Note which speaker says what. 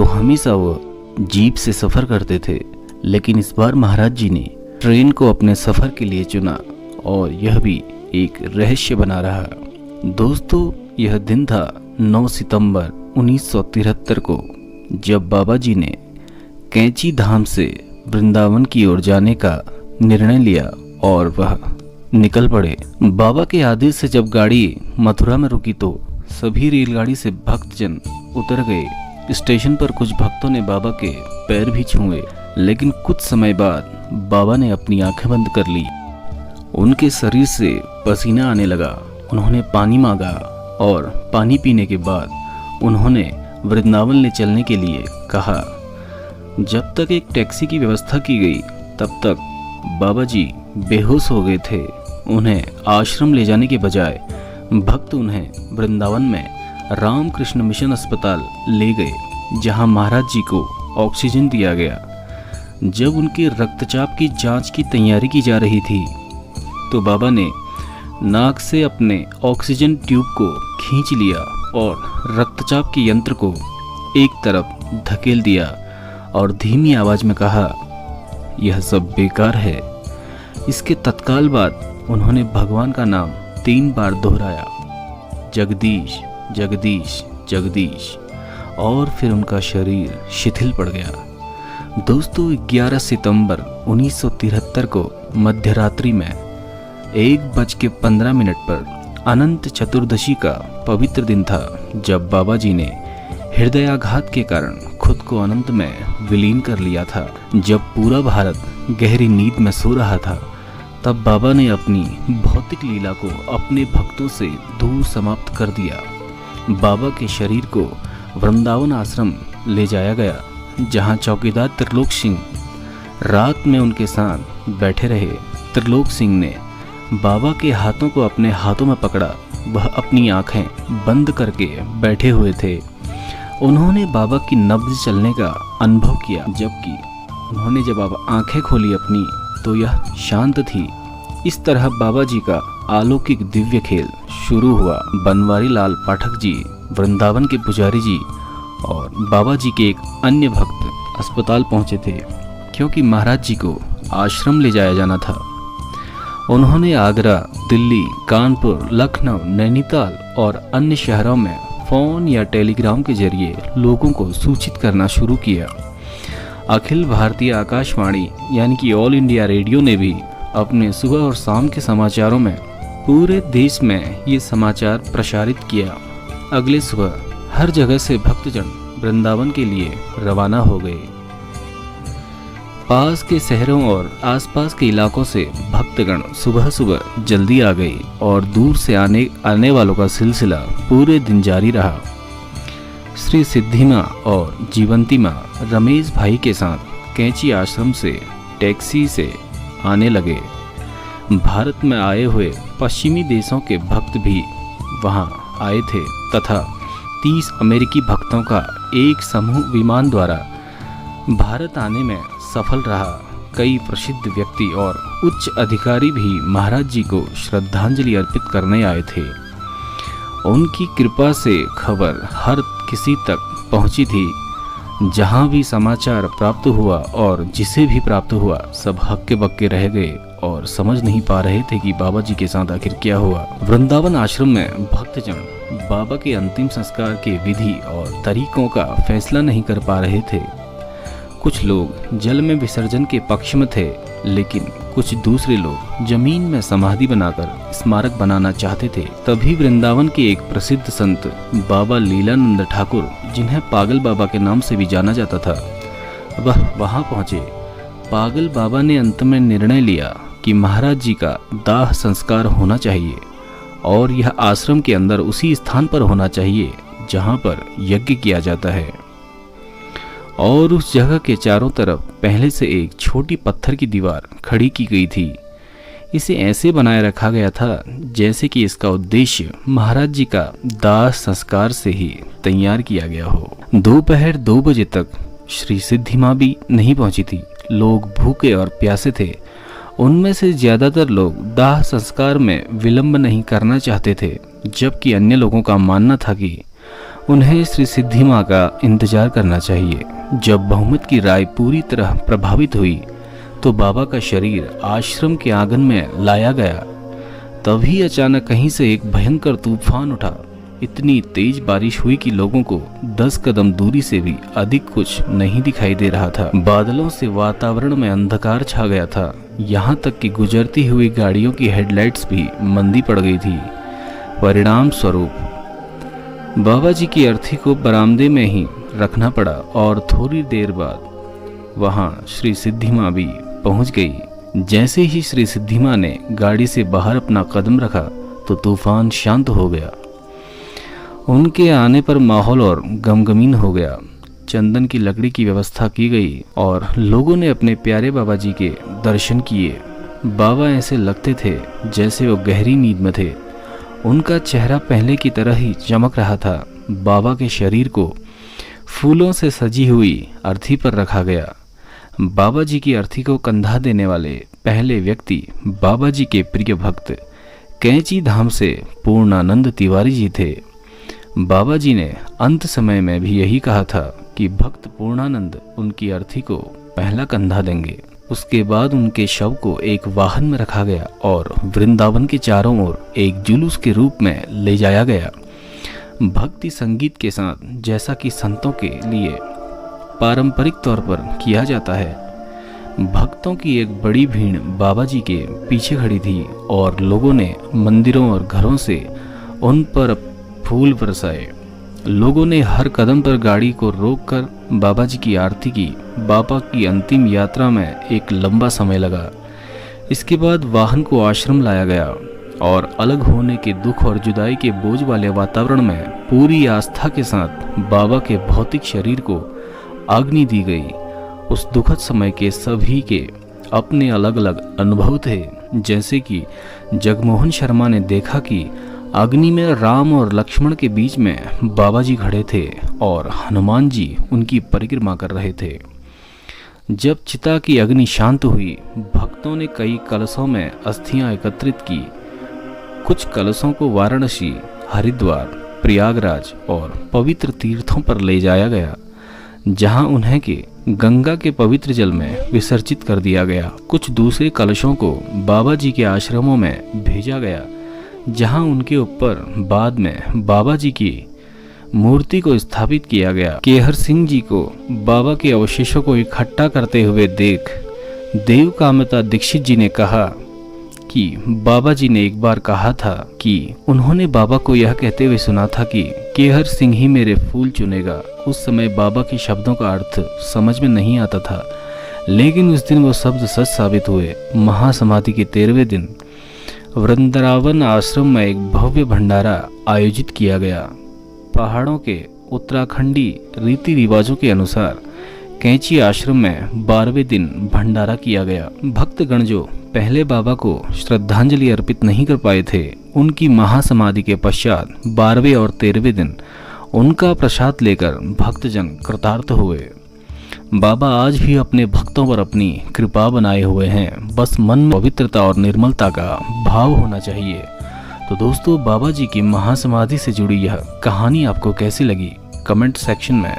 Speaker 1: हमेशा वो जीप से सफ़र करते थे, लेकिन इस बार महाराज जी ने ट्रेन को अपने सफ़र के लिए चुना और यह भी एक रहस्य बना रहा। दोस्तों, यह दिन था 9 सितंबर 1973 को, जब बाबा जी ने कैंची धाम से वृंदावन की ओर जाने का निर्णय लिया और वह निकल पड़े। बाबा के आदेश से जब गाड़ी मथुरा में रुकी तो सभी रेलगाड़ी से भक्तजन उतर गए। स्टेशन पर कुछ भक्तों ने बाबा के पैर भी छुए, लेकिन कुछ समय बाद बाबा ने अपनी आंखें बंद कर ली। उनके शरीर से पसीना आने लगा। उन्होंने पानी मांगा और पानी पीने के बाद उन्होंने वृंदावन ले चलने के लिए कहा। जब तक एक टैक्सी की व्यवस्था की गई, तब तक बाबा जी बेहोश हो गए थे। उन्हें आश्रम ले जाने के बजाय भक्त उन्हें वृंदावन में रामकृष्ण मिशन अस्पताल ले गए, जहां महाराज जी को ऑक्सीजन दिया गया। जब उनके रक्तचाप की जांच की तैयारी की जा रही थी, तो बाबा ने नाक से अपने ऑक्सीजन ट्यूब को खींच लिया और रक्तचाप के यंत्र को एक तरफ धकेल दिया और धीमी आवाज में कहा, यह सब बेकार है। इसके तत्काल बाद उन्होंने भगवान का नाम 3 बार दोहराया, जगदीश जगदीश जगदीश, और फिर उनका शरीर शिथिल पड़ गया। दोस्तों, 11 सितंबर 1973 को मध्यरात्रि में 1:15 पर अनंत चतुर्दशी का पवित्र दिन था, जब बाबा जी ने हृदयाघात के कारण खुद को अनंत में विलीन कर लिया था। जब पूरा भारत गहरी नींद में सो रहा था, तब बाबा ने अपनी भौतिक लीला को अपने भक्तों से दूर समाप्त कर दिया। बाबा के शरीर को वृंदावन आश्रम ले जाया गया, जहां चौकीदार त्रिलोक सिंह रात में उनके साथ बैठे रहे। त्रिलोक सिंह ने बाबा के हाथों को अपने हाथों में पकड़ा। वह अपनी आंखें बंद करके बैठे हुए थे। उन्होंने बाबा की नब्ज चलने का अनुभव किया, जबकि उन्होंने जब अब आंखें खोली अपनी, तो यह शांत थी। इस तरह बाबा जी का अलौकिक दिव्य खेल शुरू हुआ। बनवारी लाल पाठक जी, वृंदावन के पुजारी जी और बाबा जी के एक अन्य भक्त अस्पताल पहुंचे थे, क्योंकि महाराज जी को आश्रम ले जाया जाना था। उन्होंने आगरा, दिल्ली, कानपुर, लखनऊ, नैनीताल और अन्य शहरों में फोन या टेलीग्राम के जरिए लोगों को सूचित करना शुरू किया। अखिल भारतीय आकाशवाणी यानी कि ऑल इंडिया रेडियो ने भी अपने सुबह और शाम के समाचारों में पूरे देश में ये समाचार प्रसारित किया। अगले सुबह हर जगह से भक्तजन वृंदावन के लिए रवाना हो गए। पास के शहरों और आसपास के इलाकों से भक्तगण सुबह सुबह जल्दी आ गए और दूर से आने वालों का सिलसिला पूरे दिन जारी रहा। श्री सिद्धि माँ और जीवंती माँ रमेश भाई के साथ कैंची आश्रम से टैक्सी से आने लगे। भारत में आए हुए पश्चिमी देशों के भक्त भी वहां आए थे तथा 30 अमेरिकी भक्तों का एक समूह विमान द्वारा भारत आने में सफल रहा। कई प्रसिद्ध व्यक्ति और उच्च अधिकारी भी महाराज जी को श्रद्धांजलि अर्पित करने आए थे। उनकी कृपा से खबर हर किसी तक पहुंची थी। जहां भी समाचार प्राप्त हुआ और जिसे भी प्राप्त हुआ, सब हक्के बक्के रह गए और समझ नहीं पा रहे थे कि बाबा जी के साथ आखिर क्या हुआ। वृंदावन आश्रम में भक्तजन बाबा के अंतिम संस्कार के विधि और तरीकों का फैसला नहीं कर पा रहे थे। कुछ लोग जल में विसर्जन के पक्ष में थे, लेकिन कुछ दूसरे लोग जमीन में समाधि बनाकर स्मारक बनाना चाहते थे। तभी वृंदावन के एक प्रसिद्ध संत बाबा लीलानंद ठाकुर, जिन्हें पागल बाबा के नाम से भी जाना जाता था, वह वहां पहुंचे। पागल बाबा ने अंत में निर्णय लिया कि महाराज जी का दाह संस्कार होना चाहिए और यह आश्रम के अंदर उसी स्थान पर होना चाहिए जहां पर यज्ञ किया जाता है। और उस जगह के चारों तरफ पहले से एक छोटी पत्थर की दीवार खड़ी की गई थी। इसे ऐसे बनाए रखा गया था जैसे कि इसका उद्देश्य महाराज जी का दाह संस्कार से ही तैयार किया गया हो। दोपहर 2 बजे तक श्री सिद्धि माँ भी नहीं पहुंची थी। लोग भूखे और प्यासे थे। उनमें से ज्यादातर लोग दाह संस्कार में विलंब नहीं करना चाहते थे, जबकि अन्य लोगों का मानना था कि उन्हें श्री सिद्धि माँ का इंतजार करना चाहिए। जब बहुमत की राय पूरी तरह प्रभावित हुई तो बाबा का शरीर आश्रम के आंगन में लाया गया। तभी अचानक कहीं से एक भयंकर तूफान उठा। इतनी तेज बारिश हुई कि लोगों को 10 कदम दूरी से भी अधिक कुछ नहीं दिखाई दे रहा था। बादलों से वातावरण में अंधकार छा गया था। यहाँ तक कि गुजरती हुई गाड़ियों की हेडलाइट्स भी मंदी पड़ गई थी। परिणाम स्वरूप बाबा जी की अर्थी को बरामदे में ही रखना पड़ा और थोड़ी देर बाद वहाँ श्री सिद्धि माँ भी पहुँच गई। जैसे ही श्री सिद्धि माँ ने गाड़ी से बाहर अपना कदम रखा तो तूफान शांत हो गया। उनके आने पर माहौल और गमगमीन हो गया। चंदन की लकड़ी की व्यवस्था की गई और लोगों ने अपने प्यारे बाबा जी के दर्शन किए। बाबा ऐसे लगते थे जैसे वो गहरी नींद में थे। उनका चेहरा पहले की तरह ही चमक रहा था। बाबा के शरीर को फूलों से सजी हुई अर्थी पर रखा गया। बाबा जी की अर्थी को कंधा देने वाले पहले व्यक्ति बाबा जी के प्रिय भक्त कैंची धाम से पूर्णानंद तिवारी जी थे। बाबा जी ने अंत समय में भी यही कहा था कि भक्त पूर्णानंद उनकी अर्थी को पहला कंधा देंगे। उसके बाद उनके शव को एक वाहन में रखा गया और वृंदावन के चारों ओर एक जुलूस के रूप में ले जाया गया। भक्ति संगीत के साथ, जैसा कि संतों के लिए पारंपरिक तौर पर किया जाता है। भक्तों की एक बड़ी भीड़ बाबा जी के पीछे खड़ी थी और लोगों ने मंदिरों और घरों से उन पर फूल बरसाए। लोगों ने हर कदम पर गाड़ी को रोककर बाबा जी की आरती की। बाबा की अंतिम यात्रा में एक लंबा समय लगा। इसके बाद वाहन को आश्रम लाया गया और अलग होने के दुख और जुदाई के बोझ वाले वातावरण में पूरी आस्था के साथ बाबा के भौतिक शरीर को अग्नि दी गई। उस दुखद समय के सभी के अपने अलग अलग अनुभव थे। जैसे कि जगमोहन शर्मा ने देखा कि अग्नि में राम और लक्ष्मण के बीच में बाबा जी खड़े थे और हनुमान जी उनकी परिक्रमा कर रहे थे। जब चिता की अग्नि शांत हुई, भक्तों ने कई कलशों में अस्थियां एकत्रित की। कुछ कलशों को वाराणसी, हरिद्वार, प्रयागराज और पवित्र तीर्थों पर ले जाया गया, जहां उन्हें के गंगा के पवित्र जल में विसर्जित कर दिया गया। कुछ दूसरे कलशों को बाबा जी के आश्रमों में भेजा गया, जहां उनके ऊपर बाद में बाबा जी की मूर्ति को स्थापित किया गया। केहर सिंह जी को बाबा के अवशेषों को इकट्ठा करते हुए देख देव कामता दीक्षित जी ने कहा कि बाबा जी ने एक बार कहा था कि उन्होंने बाबा को यह कहते हुए सुना था कि केहर सिंह ही मेरे फूल चुनेगा। उस समय बाबा के शब्दों का अर्थ समझ में नहीं आता था, लेकिन उस दिन वो शब्द सच साबित हुए। महासमाधि के 13वें दिन वृंदावन आश्रम में एक भव्य भंडारा आयोजित किया गया। पहाड़ों के उत्तराखंडी रीति रिवाजों के अनुसार कैंची आश्रम में 12वें दिन भंडारा किया गया। भक्तगण जो पहले बाबा को श्रद्धांजलि अर्पित नहीं कर पाए थे, उनकी महासमाधि के पश्चात 12वें और 13वें दिन उनका प्रसाद लेकर भक्तजन कृतार्थ हुए। बाबा आज भी अपने भक्तों पर अपनी कृपा बनाए हुए हैं। बस मन में पवित्रता और निर्मलता का भाव होना चाहिए। तो दोस्तों, बाबा जी की महासमाधि से जुड़ी यह कहानी आपको कैसी लगी, कमेंट सेक्शन में